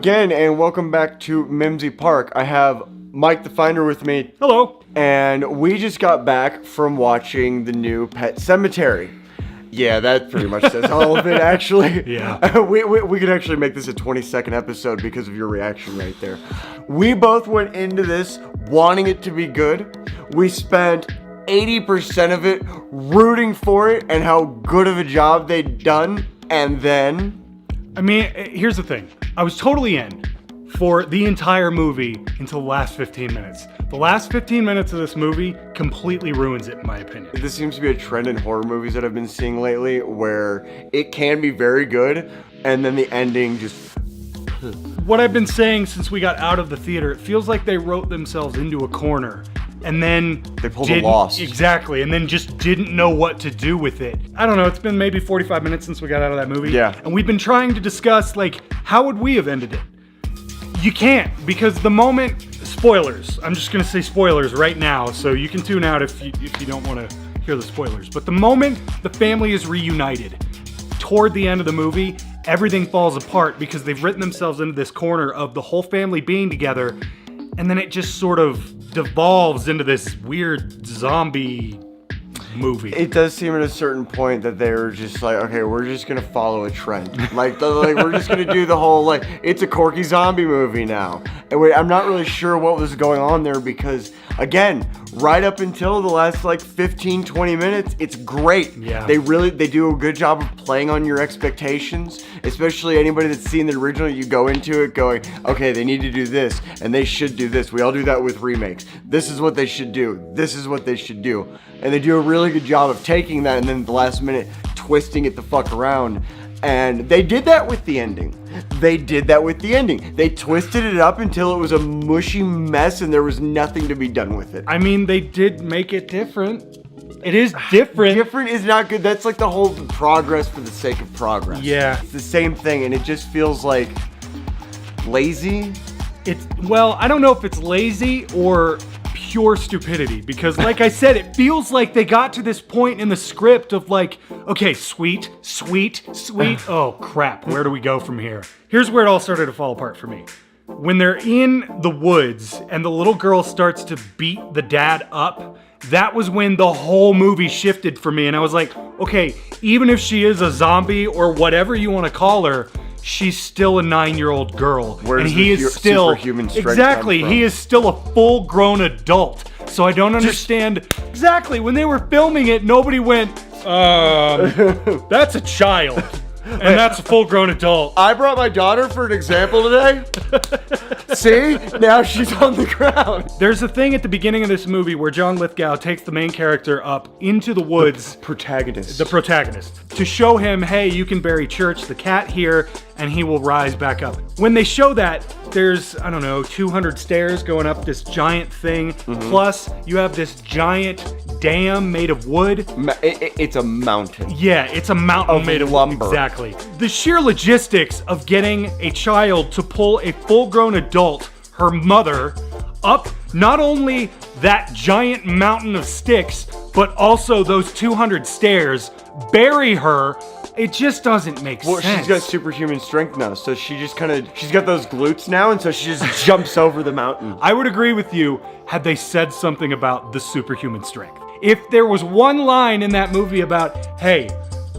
again, and welcome back to Mimsy Park. I have Mike the Finder with me. Hello. And we just got back from watching the new Pet Sematary. Yeah, that pretty much says all of it, actually. Yeah. We could actually make this a 20-second episode because of your reaction right there. We both went into this wanting it to be good. We spent 80% of it rooting for it and how good of a job they'd done. And then... I mean, here's the thing. I was totally in for the entire movie until the last 15 minutes. The last 15 minutes of this movie completely ruins it, in my opinion. This seems to be a trend in horror movies that I've been seeing lately, where it can be very good, and then the ending just... What I've been saying since we got out of the theater, it feels like they wrote themselves into a corner, and then... They pulled a Lost. Exactly, and then just didn't know what to do with it. I don't know, it's been maybe 45 minutes since we got out of that movie. Yeah. And we've been trying to discuss, like, how would we have ended it? You can't, because the moment... Spoilers. I'm just going to say spoilers right now, so you can tune out if you don't want to hear the spoilers. But the moment the family is reunited, toward the end of the movie, everything falls apart because they've written themselves into this corner of the whole family being together, and then it just sort of devolves into this weird zombie movie. It does seem at a certain point that they're just like, okay, we're just gonna follow a trend. Like we're just gonna do the whole, like, it's a quirky zombie movie now. And I'm not really sure what was going on there because, again, right up until the last, like, 15, 20 minutes, it's great. Yeah. They do a good job of playing on your expectations, especially anybody that's seen the original. You go into it going, okay, they need to do this, and they should do this. We all do that with remakes. This is what they should do. This is what they should do. And they do a really good job of taking that and then at the last minute twisting it the fuck around. And they did that with the ending. They twisted it up until it was a mushy mess and there was nothing to be done with it. I mean, they did make it different. It is different. Different is not good. That's like the whole progress for the sake of progress. Yeah. It's the same thing and it just feels like lazy. Well, I don't know if it's lazy or pure stupidity, because like I said, it feels like they got to this point in the script of like, okay, sweet. Oh crap, where do we go from here? Here's where it all started to fall apart for me. When they're in the woods and the little girl starts to beat the dad up, that was when the whole movie shifted for me, and I was like, okay, even if she is a zombie or whatever you want to call her, she's still a 9-year-old girl. Where does the superhuman strength exactly, come from? he is still a full-grown adult. So I don't understand exactly when they were filming it. Nobody went, that's a child, and that's a full-grown adult. I brought my daughter for an example today. See, now she's on the ground. There's a thing at the beginning of this movie where John Lithgow takes the main character up into the woods. The protagonist, to show him, hey, you can bury Church, the cat, here, and he will rise back up. When they show that, there's, I don't know, 200 stairs going up this giant thing. Mm-hmm. Plus, you have this giant dam made of wood. It's a mountain. Yeah, it's a mountain made of lumber. Exactly. The sheer logistics of getting a child to pull a full-grown adult, her mother, up not only that giant mountain of sticks, but also those 200 stairs, bury her. It just doesn't make sense. Well, she's got superhuman strength now, so she's got those glutes now, and so she just jumps over the mountain. I would agree with you had they said something about the superhuman strength. If there was one line in that movie about, hey,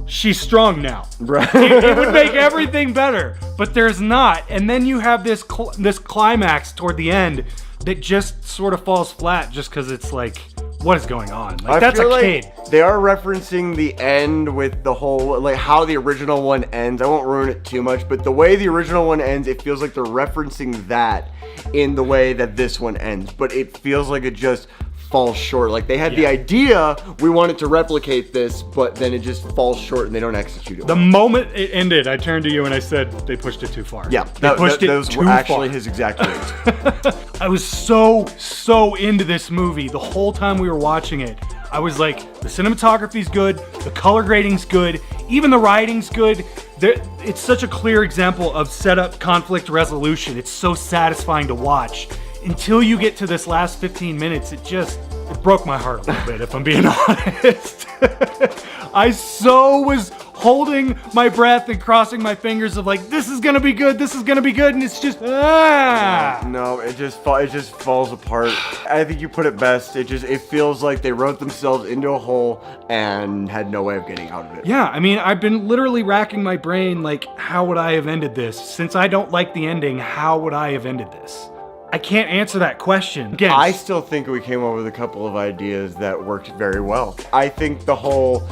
she's strong now, right. it would make everything better, but there's not. And then you have this climax toward the end that just sort of falls flat just because it's like, what is going on? Like, that's a kid. They are referencing the end with the whole, like, how the original one ends. I won't ruin it too much, but the way the original one ends, it feels like they're referencing that in the way that this one ends. But it feels like it just falls short. Like, they had the idea, we wanted to replicate this, but then it just falls short and they don't execute it. The moment it ended, I turned to you and I said, they pushed it too far. Yeah, those were actually his exact words. I was so into this movie the whole time we were watching it. I was like, the cinematography's good, the color grading's good, even the writing's good. It's such a clear example of setup, conflict resolution. It's so satisfying to watch. Until you get to this last 15 minutes, it broke my heart a little bit, if I'm being honest. I was holding my breath and crossing my fingers of like, this is gonna be good, this is gonna be good, and it's just, ah! No, it just falls apart. I think you put it best. It feels like they wrote themselves into a hole and had no way of getting out of it. Yeah, I mean, I've been literally racking my brain, like, how would I have ended this? Since I don't like the ending, how would I have ended this? I can't answer that question. Again, I still think we came up with a couple of ideas that worked very well. I think the whole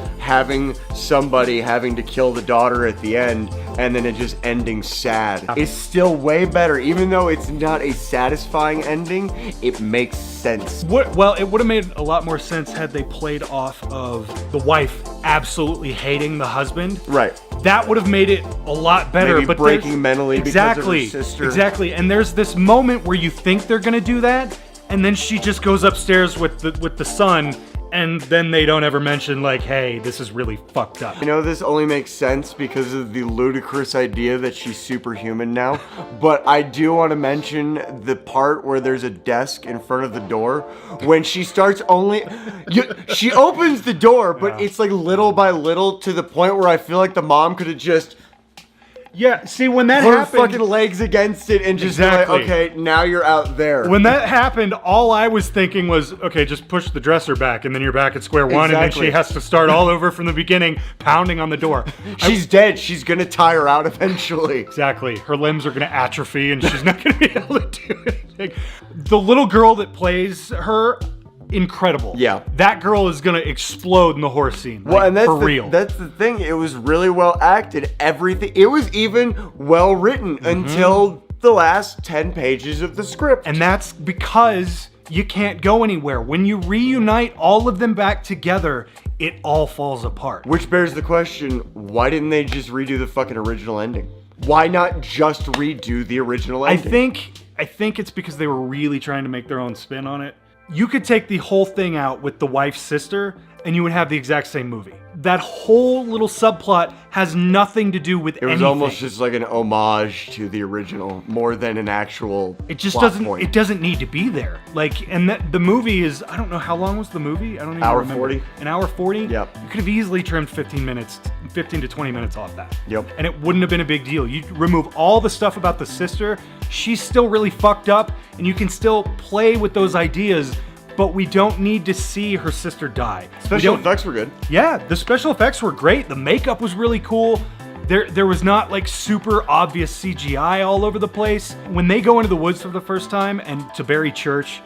somebody having to kill the daughter at the end and then it just ending sad is still way better. Even though it's not a satisfying ending, it makes sense. Well, it would have made a lot more sense had they played off of the wife absolutely hating the husband. Right. That would have made it a lot better. Maybe but breaking mentally because of her sister. Exactly. And there's this moment where you think they're gonna do that, and then she just goes upstairs with the son, and then they don't ever mention like, hey, this is really fucked up. You know, this only makes sense because of the ludicrous idea that she's superhuman now. But I do want to mention the part where there's a desk in front of the door. When she starts she opens the door, but it's like little by little to the point where I feel like the mom could have just Yeah, see, when that her happened, fucking legs against it and just Exactly. be like, okay, now you're out there. when that happened, all I was thinking was, okay, just push the dresser back, and then you're back at square one, and then Exactly. she has to start all over from the beginning, pounding on the door. She's dead. She's gonna tire out eventually. Exactly. Her limbs are going to atrophy, and she's not going to be able to do anything. The little girl that plays her, incredible. Yeah. That girl is going to explode in the horse scene. Well, like, and for real. That's the thing. It was really well acted. Everything. It was even well written until the last 10 pages of the script. And that's because you can't go anywhere. When you reunite all of them back together, it all falls apart. Which bears the question, why didn't they just redo the fucking original ending? Why not just redo the original ending? I think it's because they were really trying to make their own spin on it. You could take the whole thing out with the wife's sister, and you would have the exact same movie. That whole little subplot has nothing to do with anything. It was almost just like an homage to the original, more than an actual It just plot doesn't. point. It doesn't need to be there. Like, and the movie is. I don't know how long was the movie. I don't even Hour remember. 40. An hour 40. Yep. You could have easily trimmed 15 to 20 minutes off that. Yep. And it wouldn't have been a big deal. You remove all the stuff about the sister. She's still really fucked up, and you can still play with those ideas. But we don't need to see her sister die. Special effects were good. Yeah, the special effects were great. The makeup was really cool. There was not like super obvious CGI all over the place. When they go into the woods for the first time and to bury Church,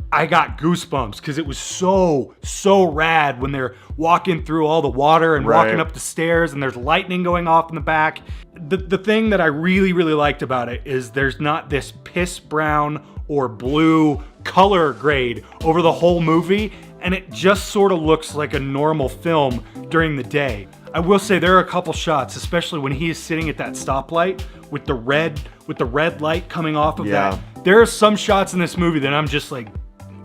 I got goosebumps because it was so rad when they're walking through all the water and walking up the stairs and there's lightning going off in the back. The thing that I really liked about it is there's not this piss brown or blue color grade over the whole movie, and it just sort of looks like a normal film during the day. I will say there are a couple shots, especially when he is sitting at that stoplight with the red light coming off of that. There are some shots in this movie that I'm just like,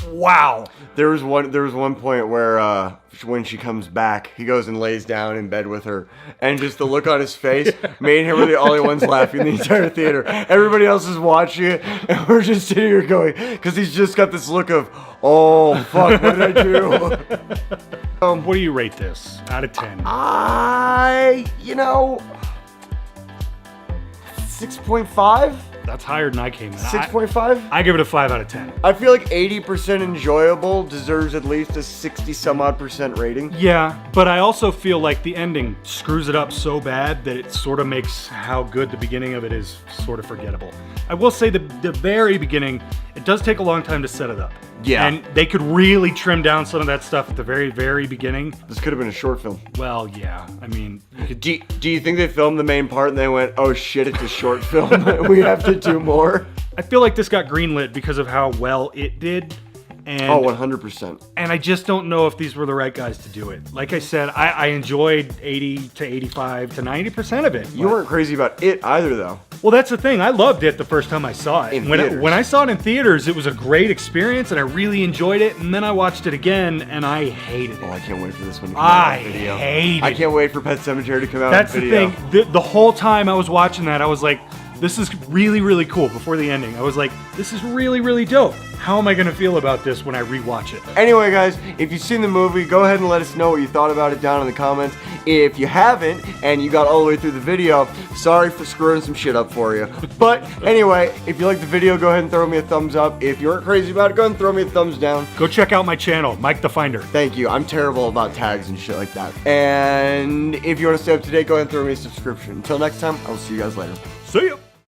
wow. There was one point where when she comes back, he goes and lays down in bed with her, and just the look on his face, me and him were the only ones laughing in the entire theater. Everybody else is watching it, and we're just sitting here going, because he's just got this look of, oh fuck, what did I do? What do you rate this out of 10? 6.5? That's higher than I came in. 6.5? I give it a 5 out of 10. I feel like 80% enjoyable deserves at least a 60 some odd percent rating. Yeah, but I also feel like the ending screws it up so bad that it sort of makes how good the beginning of it is sort of forgettable. I will say the very beginning, it does take a long time to set it up. Yeah. And they could really trim down some of that stuff at the very beginning. This could have been a short film. Well, yeah. I mean, you could... Do you think they filmed the main part and they went, oh shit, it's a short film, we have to do more? I feel like this got greenlit because of how well it did. And, 100%. And I just don't know if these were the right guys to do it. Like I said, I enjoyed 80 to 85 to 90% of it. You weren't crazy about it either, though. Well, that's the thing. I loved it the first time I saw it. When I saw it in theaters, it was a great experience, and I really enjoyed it. And then I watched it again, and I hated it. Oh, I can't wait for this one to come out on video. I can't wait for Pet Sematary to come out on video. That's the thing. The whole time I was watching that, I was like, this is really cool. Before the ending, I was like, this is really dope. How am I going to feel about this when I rewatch it? Anyway, guys, if you've seen the movie, go ahead and let us know what you thought about it down in the comments. If you haven't, and you got all the way through the video, sorry for screwing some shit up for you. But anyway, if you like the video, go ahead and throw me a thumbs up. If you aren't crazy about it, go ahead and throw me a thumbs down. Go check out my channel, Mike the Finder. Thank you. I'm terrible about tags and shit like that. And if you want to stay up to date, go ahead and throw me a subscription. Until next time, I will see you guys later. See ya.